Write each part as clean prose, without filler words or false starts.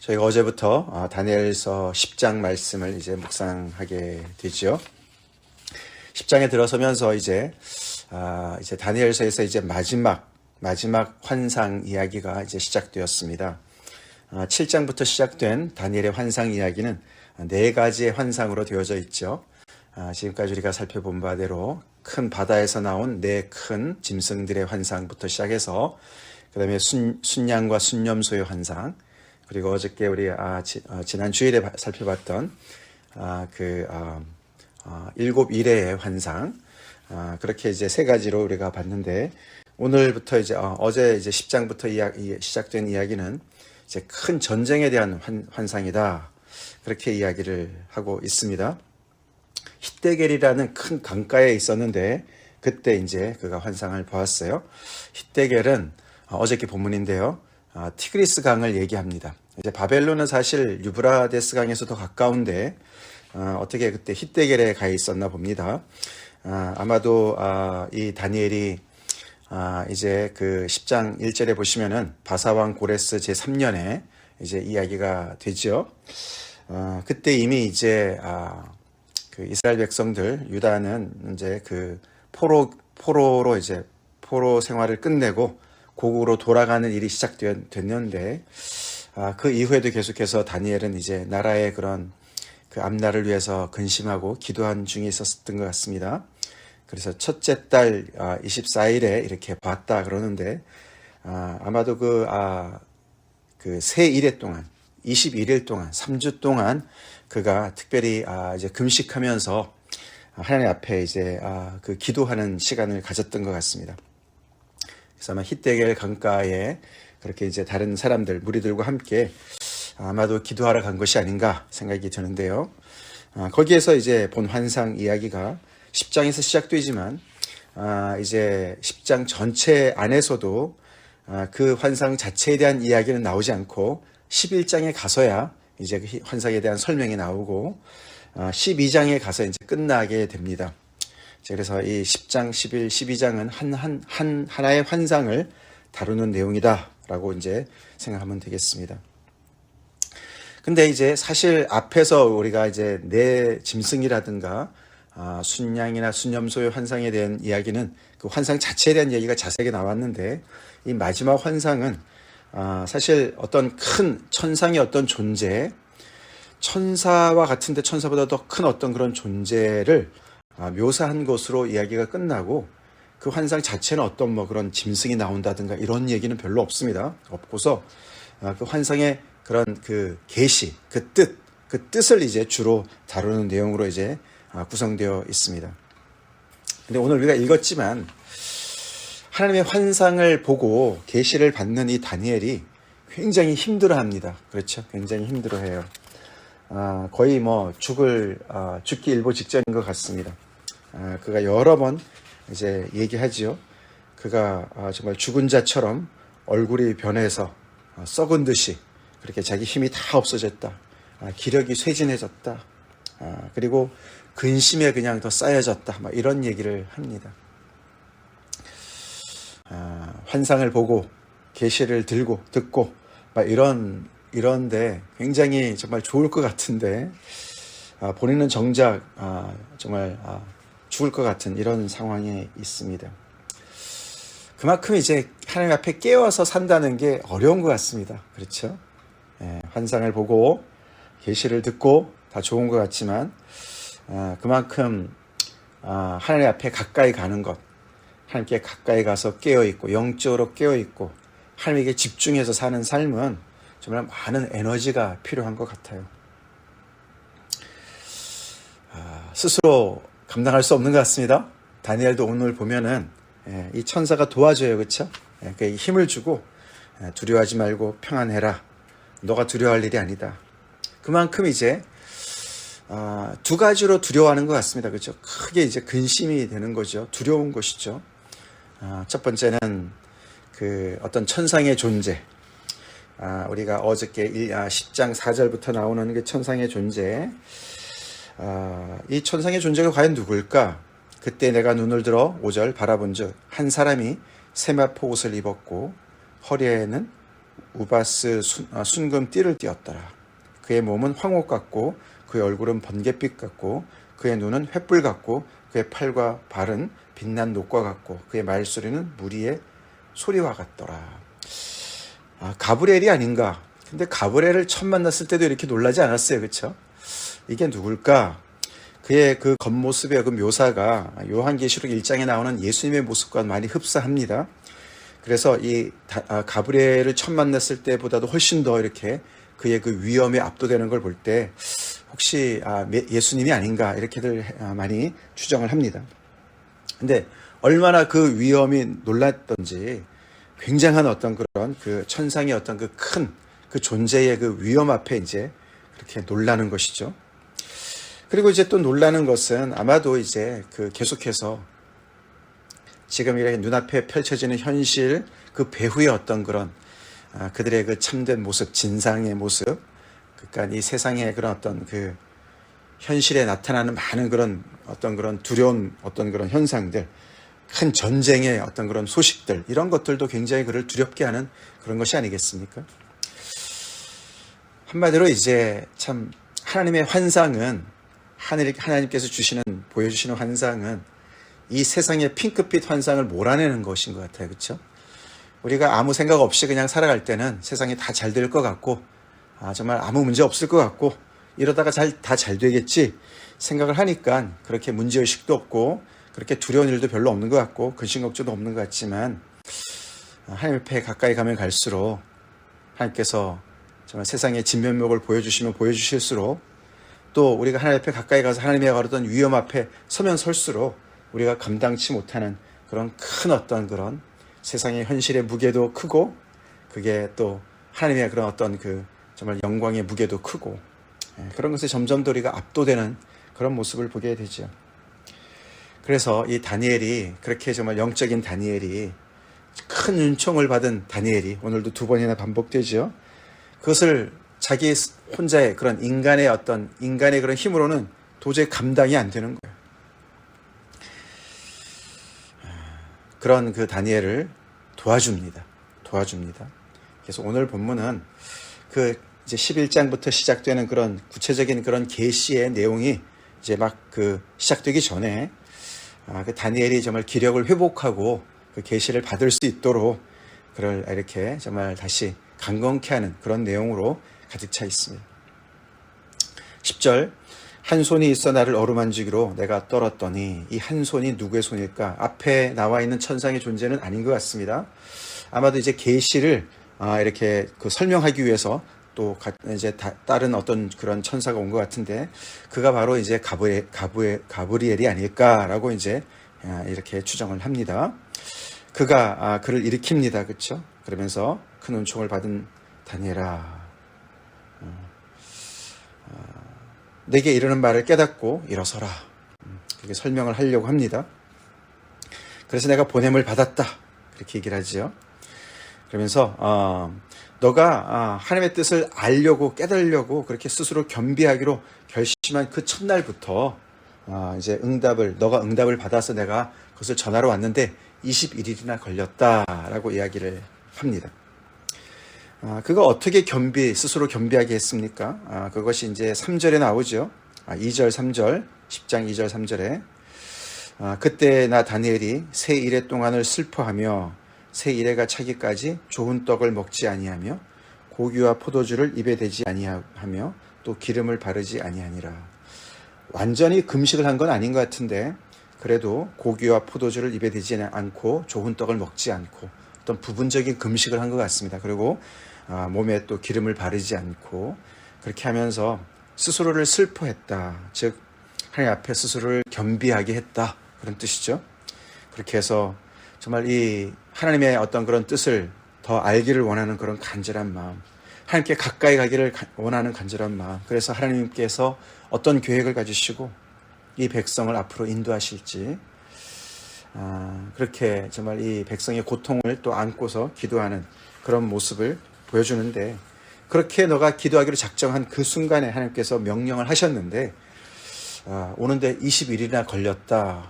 저희가 어제부터 다니엘서 10장 말씀을 이제 묵상하게 되죠. 10장에 들어서면서 이제 다니엘서에서 이제 마지막 환상 이야기가 이제 시작되었습니다. 7장부터 시작된 다니엘의 환상 이야기는 네 가지의 환상으로 되어져 있죠. 지금까지 우리가 살펴본 바대로 큰 바다에서 나온 네 큰 짐승들의 환상부터 시작해서 그 다음에 순양과 순염소의 환상, 그리고 어저께 우리 지난 주일에 살펴봤던 일곱 이레의 환상, 그렇게 이제 세 가지로 우리가 봤는데, 오늘부터 이제 어제 이제 10장부터 시작된 이야기는 이제 큰 전쟁에 대한 환상이다, 그렇게 이야기를 하고 있습니다. hitdegel이라는 큰 강가에 있었는데 그때 이제 그가 환상을 보았어요. hitdegel은 어저께 본문인데요, 티그리스 강을 얘기합니다. 이제 바벨론은 사실 유브라데스 강에서 더 가까운데 어떻게 그때 hitdegel에 가 있었나 봅니다. 아마도 이 다니엘이 이제 그 10장 1절에 보시면은 바사왕 고레스 제3년에 이제 이야기가 되죠. 그때 이미 이제 그 이스라엘 백성들, 유다는 이제 그 포로로 이제 포로 생활을 끝내고 고국으로 돌아가는 일이 시작됐는데, 그 이후에도 계속해서 다니엘은 이제 나라의 그런 그 앞날을 위해서 근심하고 기도한 중에 있었던 것 같습니다. 그래서 첫째 달 24일에 이렇게 봤다 그러는데, 아마도 그 세 일회 동안 21일 동안 3주 동안 그가 특별히 이제 금식하면서 하나님 앞에 이제 그 기도하는 시간을 가졌던 것 같습니다. 그래서 아마 hitdekel 강가에 그렇게 이제 다른 사람들, 무리들과 함께 아마도 기도하러 간 것이 아닌가 생각이 드는데요. 거기에서 이제 본 환상 이야기가 10장에서 시작되지만 이제 10장 전체 안에서도 그 환상 자체에 대한 이야기는 나오지 않고 11장에 가서야 이제 그 환상에 대한 설명이 나오고 12장에 가서 이제 끝나게 됩니다. 그래서 이 10장, 11, 12장은 하나의 환상을 다루는 내용이다라고 이제 생각하면 되겠습니다. 근데 이제 사실 앞에서 우리가 이제 네 짐승이라든가 순양이나 순염소의 환상에 대한 이야기는 그 환상 자체에 대한 얘기가 자세하게 나왔는데, 이 마지막 환상은 사실 어떤 큰 천상의 어떤 존재, 천사와 같은데 천사보다 더 큰 어떤 그런 존재를 묘사한 것으로 이야기가 끝나고, 그 환상 자체는 어떤 뭐 그런 짐승이 나온다든가 이런 얘기는 별로 없습니다. 없고서 그 환상의 그런 그 계시, 그 뜻을 이제 주로 다루는 내용으로 이제 구성되어 있습니다. 근데 오늘 우리가 읽었지만 하나님의 환상을 보고 계시를 받는 이 다니엘이 굉장히 힘들어합니다. 그렇죠? 굉장히 힘들어해요. 거의 뭐 죽기 일보 직전인 것 같습니다. 그가 여러 번 이제 얘기하지요. 그가 정말 죽은 자처럼 얼굴이 변해서 썩은 듯이 그렇게 자기 힘이 다 없어졌다. 기력이 쇠진해졌다. 그리고 근심에 그냥 더 쌓여졌다. 막 이런 얘기를 합니다. 환상을 보고 계시를 듣고 막 이런데 굉장히 정말 좋을 것 같은데, 본인은 정작 정말 죽을 것 같은 이런 상황에 있습니다. 그만큼 이제 하나님 앞에 깨어서 산다는 게 어려운 것 같습니다. 그렇죠? 환상을 보고 계시를 듣고 다 좋은 것 같지만 그만큼 하나님 앞에 가까이 가는 것, 하나님께 가까이 가서 깨어있고 영적으로 깨어있고 하나님에게 집중해서 사는 삶은 정말 많은 에너지가 필요한 것 같아요. 스스로 감당할 수 없는 것 같습니다. 다니엘도 오늘 보면은 이 천사가 도와줘요. 그렇죠? 그러니까 힘을 주고 두려워하지 말고 평안해라. 너가 두려워할 일이 아니다. 그만큼 이제 두 가지로 두려워하는 것 같습니다. 그렇죠? 크게 이제 근심이 되는 거죠. 두려운 것이죠. 첫 번째는 그 어떤 천상의 존재. 우리가 어저께 10장 4절부터 나오는 그 천상의 존재. 이 천상의 존재가 과연 누굴까? 그때 내가 눈을 들어 5절 바라본즉 한 사람이 세마포 옷을 입었고 허리에는 우바스 순금 띠를 띠었더라. 그의 몸은 황옥 같고 그의 얼굴은 번갯빛 같고 그의 눈은 횃불 같고 그의 팔과 발은 빛난 녹과 같고 그의 말소리는 무리의 소리와 같더라. 가브리엘이 아닌가? 근데 가브리엘을 처음 만났을 때도 이렇게 놀라지 않았어요. 그렇죠? 이게 누굴까? 그의 그 겉모습의 그 묘사가 요한계시록 1장에 나오는 예수님의 모습과 많이 흡사합니다. 그래서 이 가브리엘을 처음 만났을 때보다도 훨씬 더 이렇게 그의 그 위엄에 압도되는 걸 볼 때 혹시 예수님이 아닌가 이렇게들 많이 추정을 합니다. 근데 얼마나 그 위엄이 놀랐던지 굉장한 어떤 그런 그 천상의 어떤 그 큰 그 존재의 그 위엄 앞에 이제 그렇게 놀라는 것이죠. 그리고 이제 또 놀라는 것은 아마도 이제 그 계속해서 지금 이렇게 눈앞에 펼쳐지는 현실 그 배후의 어떤 그런 그들의 그 참된 모습, 진상의 모습, 그러니까 이 세상의 그런 어떤 그 현실에 나타나는 많은 그런 어떤 그런 두려운 어떤 그런 현상들, 큰 전쟁의 어떤 그런 소식들, 이런 것들도 굉장히 그를 두렵게 하는 그런 것이 아니겠습니까? 한마디로 이제 참 하나님의 환상은 하나님께서 보여주시는 환상은 이 세상의 핑크빛 환상을 몰아내는 것인 것 같아요. 그렇죠? 우리가 아무 생각 없이 그냥 살아갈 때는 세상이 다 잘 될 것 같고 정말 아무 문제 없을 것 같고 이러다가 다 잘 되겠지 생각을 하니까 그렇게 문제의식도 없고 그렇게 두려운 일도 별로 없는 것 같고 근심걱정도 없는 것 같지만 하나님 앞에 가까이 가면 갈수록 하나님께서 정말 세상의 진면목을 보여주시면 보여주실수록 또 우리가 하나님 앞에 가까이 가서 하나님의 가르던 위험 앞에 서면 설수록 우리가 감당치 못하는 그런 큰 어떤 그런 세상의 현실의 무게도 크고 그게 또 하나님의 그런 어떤 그 정말 영광의 무게도 크고 그런 것에 점점 더 우리가 압도되는 그런 모습을 보게 되죠. 그래서 이 다니엘이 그렇게 정말 영적인 다니엘이 큰 은총을 받은 다니엘이 오늘도 두 번이나 반복되죠. 그것을 자기 혼자의 그런 인간의 그런 힘으로는 도저히 감당이 안 되는 거예요. 그런 그 다니엘을 도와줍니다. 그래서 오늘 본문은 그 이제 11장부터 시작되는 그런 구체적인 그런 계시의 내용이 이제 막 그 시작되기 전에 그 다니엘이 정말 기력을 회복하고 그 계시를 받을 수 있도록 그를 이렇게 정말 다시 강건케 하는 그런 내용으로 가득 차 있습니다. 10절 한 손이 있어 나를 어루만지기로 내가 떨었더니 이 한 손이 누구의 손일까? 앞에 나와 있는 천상의 존재는 아닌 것 같습니다. 아마도 이제 계시를 이렇게 그 설명하기 위해서 또 이제 다른 어떤 그런 천사가 온 것 같은데 그가 바로 이제 가브리엘이 아닐까라고 이제 이렇게 추정을 합니다. 그가 그를 일으킵니다. 그렇죠? 그러면서 큰 은총을 받은 다니엘아 내게 이르는 말을 깨닫고 일어서라. 그렇게 설명을 하려고 합니다. 그래서 내가 보냄을 받았다. 그렇게 얘기를 하지요. 그러면서 너가 하나님의 뜻을 알려고 깨달으려고 그렇게 스스로 겸비하기로 결심한 그 첫날부터 이제 너가 응답을 받아서 내가 그것을 전하러 왔는데 21일이나 걸렸다라고 이야기를 합니다. 그가 어떻게 스스로 겸비하게 했습니까? 그것이 이제 3절에 나오죠. 2절, 3절, 10장 2절, 3절에 그때 나 다니엘이 새 이래 동안을 슬퍼하며 새 이래가 차기까지 좋은 떡을 먹지 아니하며 고기와 포도주를 입에 대지 아니하며 또 기름을 바르지 아니하니라. 완전히 금식을 한 건 아닌 것 같은데 그래도 고기와 포도주를 입에 대지 않고 좋은 떡을 먹지 않고 어떤 부분적인 금식을 한 것 같습니다. 그리고 몸에 또 기름을 바르지 않고 그렇게 하면서 스스로를 슬퍼했다. 즉 하나님 앞에 스스로를 겸비하게 했다. 그런 뜻이죠. 그렇게 해서 정말 이 하나님의 어떤 그런 뜻을 더 알기를 원하는 그런 간절한 마음, 하나님께 가까이 가기를 원하는 간절한 마음, 그래서 하나님께서 어떤 계획을 가지시고 이 백성을 앞으로 인도하실지 그렇게 정말 이 백성의 고통을 또 안고서 기도하는 그런 모습을 보여주는데 그렇게 너가 기도하기로 작정한 그 순간에 하나님께서 명령을 하셨는데 오는데 20일이나 걸렸다.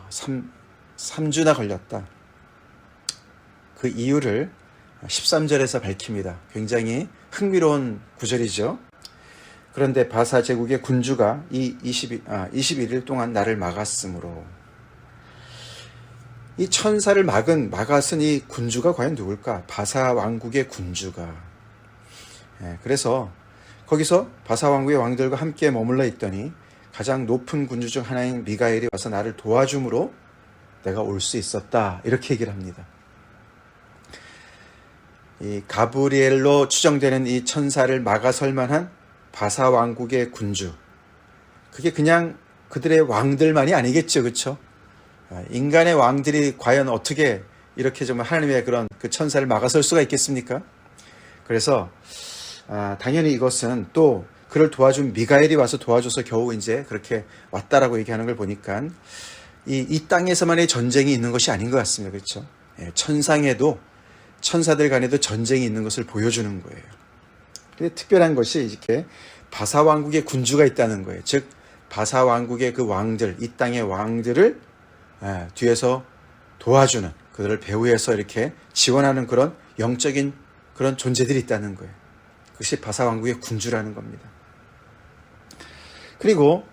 3주나 걸렸다. 그 이유를 13절에서 밝힙니다. 굉장히 흥미로운 구절이죠. 그런데 바사 제국의 군주가 이 21일 동안 나를 막았으므로, 이 천사를 막았은 이 군주가 과연 누굴까? 바사 왕국의 군주가. 그래서 거기서 바사 왕국의 왕들과 함께 머물러 있더니 가장 높은 군주 중 하나인 미가엘이 와서 나를 도와줌으로 내가 올 수 있었다. 이렇게 얘기를 합니다. 이 가브리엘로 추정되는 이 천사를 막아설 만한 바사 왕국의 군주. 그게 그냥 그들의 왕들만이 아니겠죠. 그렇죠? 인간의 왕들이 과연 어떻게 이렇게 정말 하나님의 그런 그 천사를 막아설 수가 있겠습니까? 그래서 당연히 이것은 또 그를 도와준 미가엘이 와서 도와줘서 겨우 이제 그렇게 왔다라고 얘기하는 걸 보니까 이 땅에서만의 전쟁이 있는 것이 아닌 것 같습니다. 그렇죠? 천상에도, 천사들 간에도 전쟁이 있는 것을 보여주는 거예요. 근데 특별한 것이 이렇게 바사 왕국의 군주가 있다는 거예요. 즉 바사 왕국의 그 왕들, 이 땅의 왕들을 뒤에서 도와주는, 그들을 배후에서 이렇게 지원하는 그런 영적인 그런 존재들이 있다는 거예요. 그것이 바사 왕국의 군주라는 겁니다. 그리고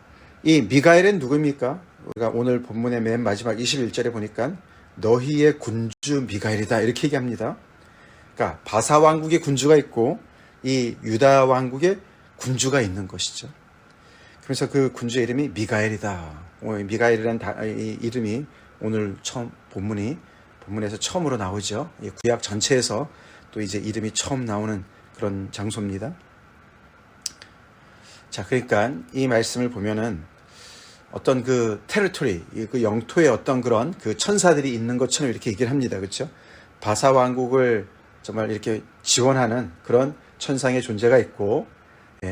이 미가엘은 누구입니까? 우리가 오늘 본문의 맨 마지막 21절에 보니까 너희의 군주 미가엘이다 이렇게 얘기합니다. 그러니까 바사 왕국의 군주가 있고 이 유다 왕국의 군주가 있는 것이죠. 그래서 그 군주의 이름이 미가엘이다. 미가엘이라는 이 이름이 오늘 처음 본문에서 처음으로 나오죠. 구약 전체에서 또 이제 이름이 처음 나오는 그런 장소입니다. 자, 그러니까 이 말씀을 보면은 어떤 그 테리토리, 그 영토에 어떤 그런 그 천사들이 있는 것처럼 이렇게 얘기를 합니다. 그렇죠? 바사 왕국을 정말 이렇게 지원하는 그런 천상의 존재가 있고,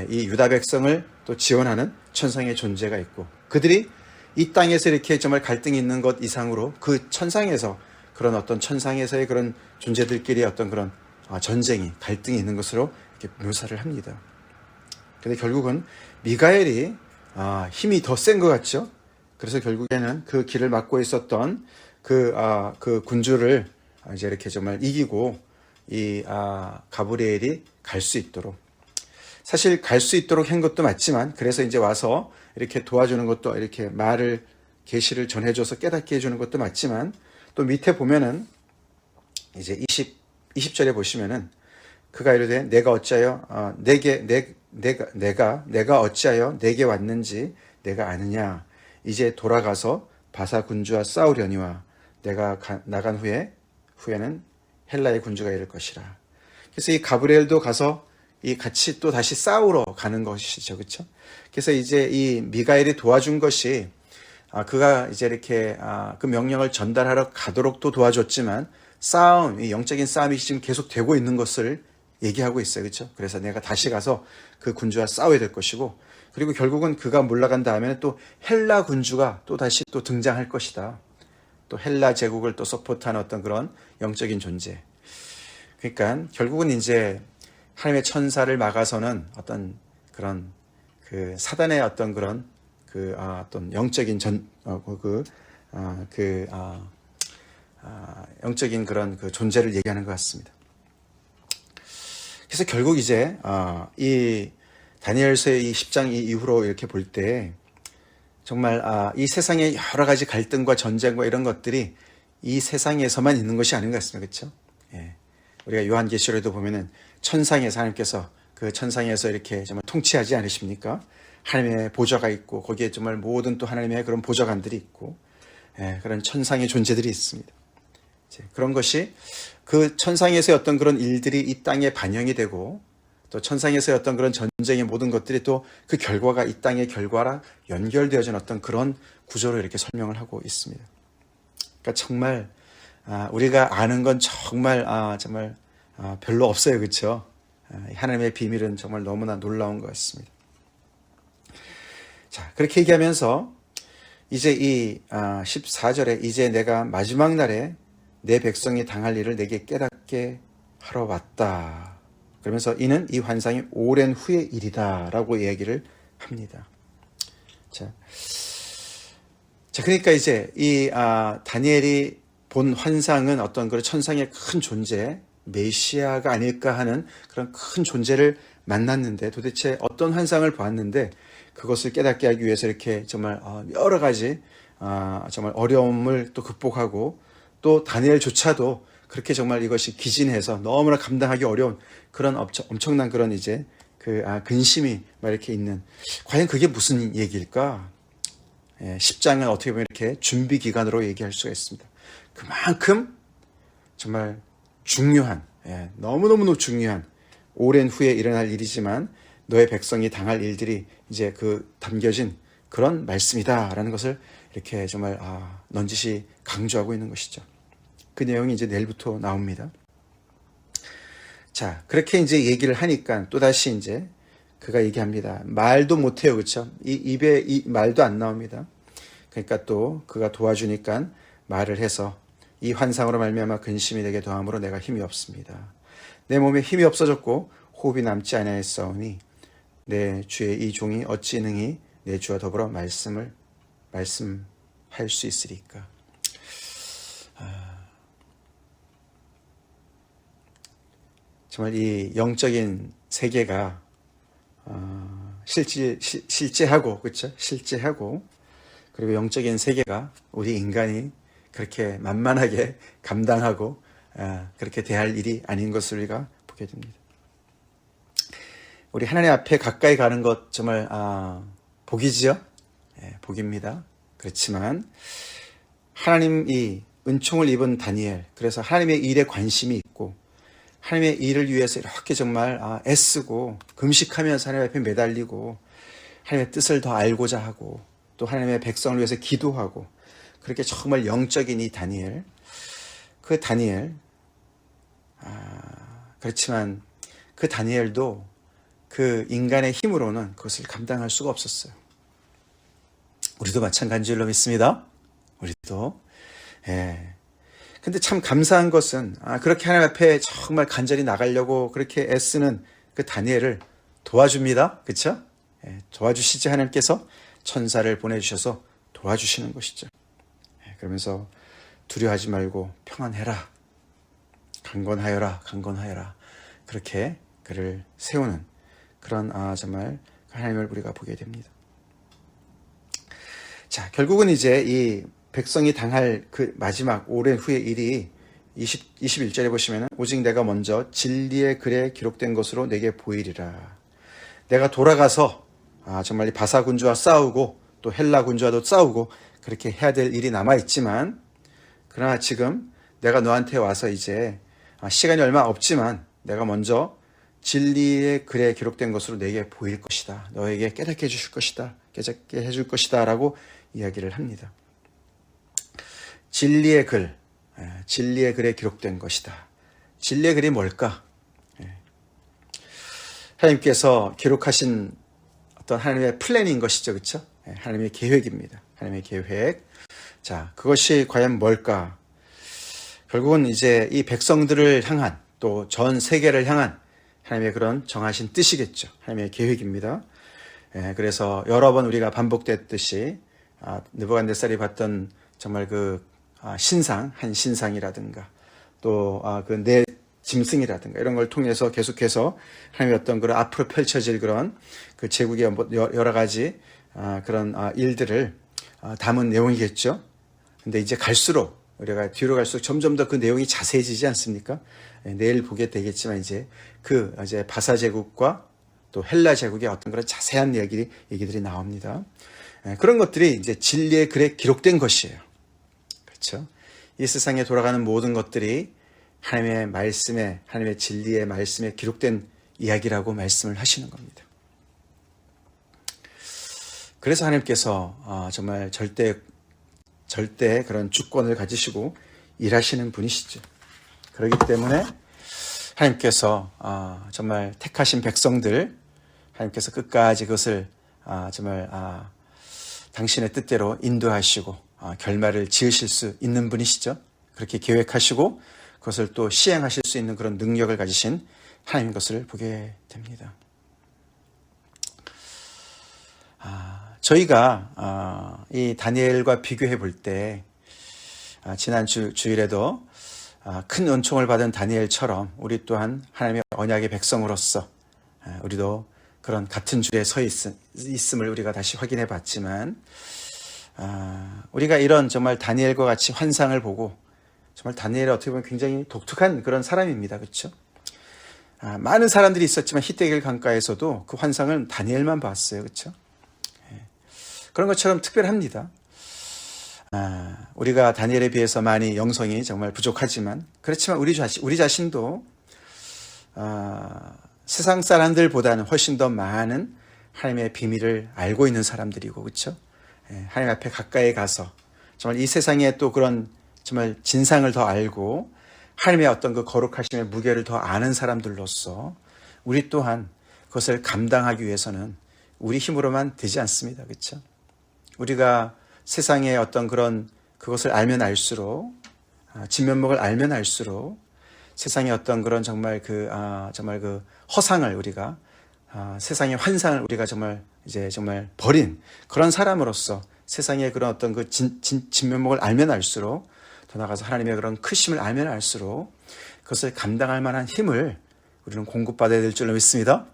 이 유다 백성을 또 지원하는 천상의 존재가 있고, 그들이 이 땅에서 이렇게 정말 갈등이 있는 것 이상으로 그 천상에서 그런 어떤 천상에서의 그런 존재들끼리 어떤 그런 전쟁이, 갈등이 있는 것으로 이렇게 묘사를 합니다. 근데 결국은 미가엘이 힘이 더 센 것 같죠? 그래서 결국에는 그 길을 막고 있었던 그 군주를 이제 이렇게 정말 이기고 이 가브리엘이 갈 수 있도록, 사실 갈 수 있도록 한 것도 맞지만, 그래서 이제 와서 이렇게 도와주는 것도, 이렇게 말을 계시를 전해줘서 깨닫게 해주는 것도 맞지만, 또 밑에 보면은 이제 20절에 보시면은 그가 이르되 내가 어찌하여 내가 어찌하여 내게 왔는지 내가 아느냐. 이제 돌아가서 바사 군주와 싸우려니와 내가 나간 후에는 헬라의 군주가 이를 것이라. 그래서 이 가브리엘도 가서 이 같이 또 다시 싸우러 가는 것이죠. 그렇죠? 그래서 이제 이 미가엘이 도와준 것이 그가 이제 이렇게 그 명령을 전달하러 가도록 또 도와줬지만, 이 영적인 싸움이 지금 계속 되고 있는 것을 얘기하고 있어요. 그렇죠? 그래서 내가 다시 가서 그 군주와 싸워야 될 것이고, 그리고 결국은 그가 물러간 다음에는 또 헬라 군주가 또 다시 또 등장할 것이다. 또 헬라 제국을 또 서포트하는 어떤 그런 영적인 존재. 그러니까 결국은 이제 하나님의 천사를 막아서는 어떤 그런 그 사단의 어떤 그런 어떤 영적인 영적인 그런 그 존재를 얘기하는 것 같습니다. 그래서 결국 이제 이 다니엘서의 이 10장 이후로 이렇게 볼 때 정말 이 세상의 여러 가지 갈등과 전쟁과 이런 것들이 이 세상에서만 있는 것이 아닌 것 같습니다. 그렇죠? 예. 우리가 요한계시록에도 보면은 천상에서 하나님께서 그 천상에서 이렇게 정말 통치하지 않으십니까? 하나님의 보좌가 있고 거기에 정말 모든 또 하나님의 그런 보좌관들이 있고, 그런 천상의 존재들이 있습니다. 그런 것이 그 천상에서의 어떤 그런 일들이 이 땅에 반영이 되고, 또 천상에서의 어떤 그런 전쟁의 모든 것들이 또 그 결과가 이 땅의 결과랑 연결되어진 어떤 그런 구조로 이렇게 설명을 하고 있습니다. 그러니까 정말 우리가 아는 건 정말 별로 없어요. 그렇죠? 하나님의 비밀은 정말 너무나 놀라운 것 같습니다. 자, 그렇게 얘기하면서 이제 이 14절에 이제 내가 마지막 날에 내 백성이 당할 일을 내게 깨닫게 하러 왔다. 그러면서 이는 이 환상이 오랜 후의 일이다 라고 이야기를 합니다. 자, 그러니까 이제 이 다니엘이 본 환상은 어떤 그런 천상의 큰 존재, 메시아가 아닐까 하는 그런 큰 존재를 만났는데 도대체 어떤 환상을 보았는데 그것을 깨닫게 하기 위해서 이렇게 정말 여러 가지 정말 어려움을 또 극복하고 또 다니엘조차도 그렇게 정말 이것이 기진해서 너무나 감당하기 어려운 그런 엄청난 그런 이제 근심이 막 이렇게 있는 과연 그게 무슨 얘기일까? 10장은 어떻게 보면 이렇게 준비 기간으로 얘기할 수가 있습니다. 그만큼 정말 중요한 너무너무 중요한 오랜 후에 일어날 일이지만 너의 백성이 당할 일들이 이제 담겨진 그런 말씀이다라는 것을 이렇게 정말 넌지시 강조하고 있는 것이죠. 그 내용이 이제 내일부터 나옵니다. 자, 그렇게 이제 얘기를 하니까 또다시 이제 그가 얘기합니다. 말도 못해요. 그렇죠? 입에 말도 안 나옵니다. 그러니까 또 그가 도와주니까 말을 해서 이 환상으로 말미암아 근심이 내게 더함으로 내가 힘이 없습니다. 내 몸에 힘이 없어졌고 호흡이 남지 아니하였사오니 내 주의 이 종이 어찌 능히 내 주와 더불어 말씀할 수 있으리까. 정말 이 영적인 세계가 실제하고 그렇죠? 실제하고 그리고 영적인 세계가 우리 인간이 그렇게 만만하게 감당하고 그렇게 대할 일이 아닌 것을 우리가 보게 됩니다. 우리 하나님 앞에 가까이 가는 것 정말 복이지요? 복입니다. 그렇지만 하나님이 은총을 입은 다니엘, 그래서 하나님의 일에 관심이 있고 하나님의 일을 위해서 이렇게 정말 애쓰고 금식하면서 하나님 앞에 매달리고 하나님의 뜻을 더 알고자 하고 또 하나님의 백성을 위해서 기도하고 그렇게 정말 영적인 이 다니엘, 그 다니엘, 그렇지만 그 다니엘도 그 인간의 힘으로는 그것을 감당할 수가 없었어요. 우리도 마찬가지로 믿습니다. 우리도. 근데 참 감사한 것은 그렇게 하나님 앞에 정말 간절히 나가려고 그렇게 애쓰는 그 다니엘을 도와줍니다. 그렇죠? 도와주시지 하나님께서 천사를 보내주셔서 도와주시는 것이죠. 그러면서 두려워하지 말고 평안해라. 강건하여라. 그렇게 그를 세우는 그런 정말 하나님을 우리가 보게 됩니다. 자, 결국은 이제 이 백성이 당할 그 마지막 오랜 후의 일이 21절에 보시면 오직 내가 먼저 진리의 글에 기록된 것으로 내게 보이리라. 내가 돌아가서 정말 이 바사 군주와 싸우고 또 헬라 군주와도 싸우고 그렇게 해야 될 일이 남아있지만 그러나 지금 내가 너한테 와서 이제 시간이 얼마 없지만 내가 먼저 진리의 글에 기록된 것으로 내게 보일 것이다. 너에게 깨닫게 해주실 것이다. 깨닫게 해줄 것이다 라고 이야기를 합니다. 진리의 글에 기록된 것이다. 진리의 글이 뭘까? 하나님께서 기록하신 어떤 하나님의 플랜인 것이죠. 그렇죠? 하나님의 계획입니다. 하나님의 계획. 자, 그것이 과연 뭘까? 결국은 이제 이 백성들을 향한 또 전 세계를 향한 하나님의 그런 정하신 뜻이겠죠. 하나님의 계획입니다. 그래서 여러 번 우리가 반복됐듯이 느부갓네살이 봤던 정말 한 신상이라든가 또 내 짐승이라든가 이런 걸 통해서 계속해서 하나님의 어떤 그런 앞으로 펼쳐질 그런 그 제국의 여러 가지 그런 일들을 담은 내용이겠죠. 근데 이제 우리가 뒤로 갈수록 점점 더 그 내용이 자세해지지 않습니까? 내일 보게 되겠지만 이제 바사 제국과 또 헬라 제국의 어떤 그런 자세한 얘기들이 나옵니다. 그런 것들이 이제 진리의 글에 기록된 것이에요. 그렇죠? 이 세상에 돌아가는 모든 것들이 하나님의 진리의 말씀에 기록된 이야기라고 말씀을 하시는 겁니다. 그래서 하나님께서 정말 절대 그런 주권을 가지시고 일하시는 분이시죠. 그렇기 때문에 하나님께서 정말 택하신 백성들, 하나님께서 끝까지 그것을 정말 당신의 뜻대로 인도하시고 결말을 지으실 수 있는 분이시죠. 그렇게 계획하시고 그것을 또 시행하실 수 있는 그런 능력을 가지신 하나님인 것을 보게 됩니다. 저희가 이 다니엘과 비교해 볼 때 지난 주일에도 큰 은총을 받은 다니엘처럼 우리 또한 하나님의 언약의 백성으로서 우리도 그런 같은 줄에 서 있음을 우리가 다시 확인해 봤지만, 우리가 이런 정말 다니엘과 같이 환상을 보고, 정말 다니엘이 어떻게 보면 굉장히 독특한 그런 사람입니다. 그렇죠? 많은 사람들이 있었지만 히데길 강가에서도 그 환상을 다니엘만 봤어요. 그렇죠? 그런 것처럼 특별합니다. 우리가 다니엘에 비해서 많이 영성이 정말 부족하지만, 그렇지만 우리 자신도 세상 사람들보다는 훨씬 더 많은 하나님의 비밀을 알고 있는 사람들이고, 그렇죠? 하나님 앞에 가까이 가서 정말 이 세상에 또 그런 정말 진상을 더 알고 하나님의 어떤 그 거룩하심의 무게를 더 아는 사람들로서 우리 또한 그것을 감당하기 위해서는 우리 힘으로만 되지 않습니다. 그렇죠? 우리가 세상의 어떤 그것을 알면 알수록, 진면목을 알면 알수록 세상의 어떤 그런 정말 그 허상을 우리가, 세상의 환상을 우리가 정말 버린 그런 사람으로서 세상의 그런 어떤 그 진면목을 알면 알수록, 더 나아가서 하나님의 그런 크심을 알면 알수록 그것을 감당할 만한 힘을 우리는 공급받아야 될 줄로 믿습니다.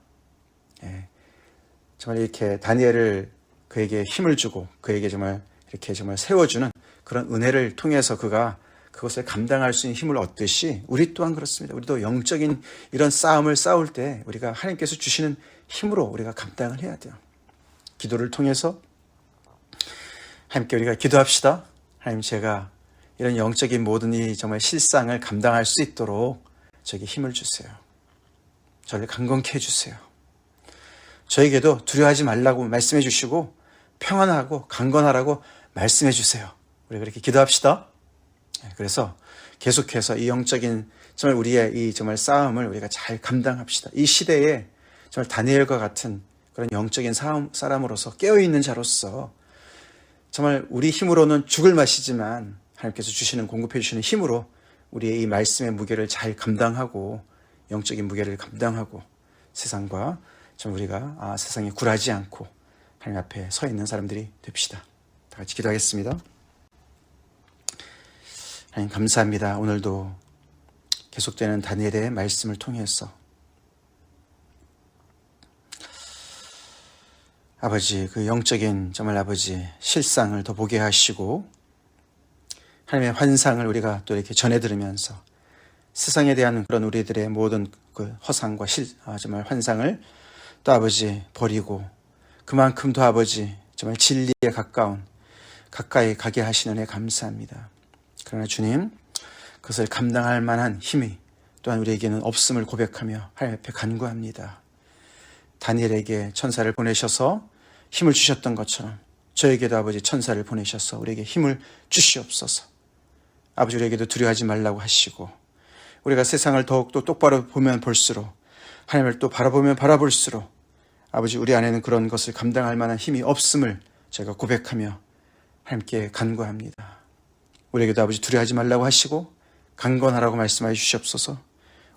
정말 이렇게 다니엘을 그에게 힘을 주고 그에게 정말 이렇게 정말 세워주는 그런 은혜를 통해서 그가 그것을 감당할 수 있는 힘을 얻듯이 우리 또한 그렇습니다. 우리도 영적인 이런 싸움을 싸울 때 우리가 하나님께서 주시는 힘으로 우리가 감당을 해야 돼요. 기도를 통해서 함께 우리가 기도합시다. 하나님, 제가 이런 영적인 모든 이 정말 실상을 감당할 수 있도록 저에게 힘을 주세요. 저를 강건케 해주세요. 저에게도 두려워하지 말라고 말씀해 주시고 평안하고 강건하라고 말씀해 주세요. 우리 그렇게 기도합시다. 그래서 계속해서 이 영적인 정말 우리의 이 정말 싸움을 우리가 잘 감당합시다. 이 시대에 정말 다니엘과 같은 그런 영적인 사람으로서 깨어있는 자로서 정말 우리 힘으로는 죽을 맛이지만 하나님께서 주시는 공급해 주시는 힘으로 우리의 이 말씀의 무게를 잘 감당하고 영적인 무게를 감당하고 세상과 좀 우리가 세상에 굴하지 않고 하나님 앞에 서 있는 사람들이 됩시다. 다 같이 기도하겠습니다. 하나님 감사합니다. 오늘도 계속되는 다니엘의 말씀을 통해서 아버지, 그 영적인 정말 아버지 실상을 더 보게 하시고 하나님의 환상을 우리가 또 이렇게 전해 들으면서 세상에 대한 그런 우리들의 모든 그 허상과 정말 환상을 또 아버지 버리고 그만큼 더 아버지 정말 진리에 가까이 가게 하시는 애 감사합니다. 그러나 주님, 그것을 감당할 만한 힘이 또한 우리에게는 없음을 고백하며 하나님 앞에 간구합니다. 다니엘에게 천사를 보내셔서 힘을 주셨던 것처럼 저에게도 아버지 천사를 보내셔서 우리에게 힘을 주시옵소서. 아버지, 우리에게도 두려워하지 말라고 하시고 우리가 세상을 더욱더 똑바로 보면 볼수록 하나님을 또 바라보면 바라볼수록 아버지, 우리 안에는 그런 것을 감당할 만한 힘이 없음을 제가 고백하며 하나님께 간구합니다. 우리에게도 아버지 두려워하지 말라고 하시고 강건하라고 말씀하여 주시옵소서.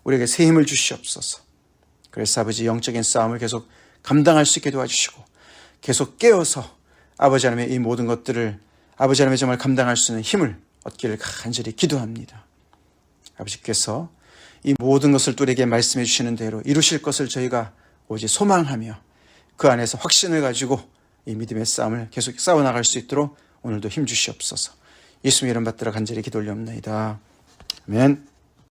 우리에게 새 힘을 주시옵소서. 그래서 아버지 영적인 싸움을 계속 감당할 수 있게 도와주시고 계속 깨어서 아버지 하나님의 이 모든 것들을 아버지 하나님의 정말 감당할 수 있는 힘을 얻기를 간절히 기도합니다. 아버지께서 이 모든 것을 또 우리에게 말씀해 주시는 대로 이루실 것을 저희가 오직 소망하며 그 안에서 확신을 가지고 이 믿음의 싸움을 계속 싸워나갈 수 있도록 오늘도 힘 주시옵소서. 예수님 이름 받들어 간절히 기도 올려옵나이다. 아멘.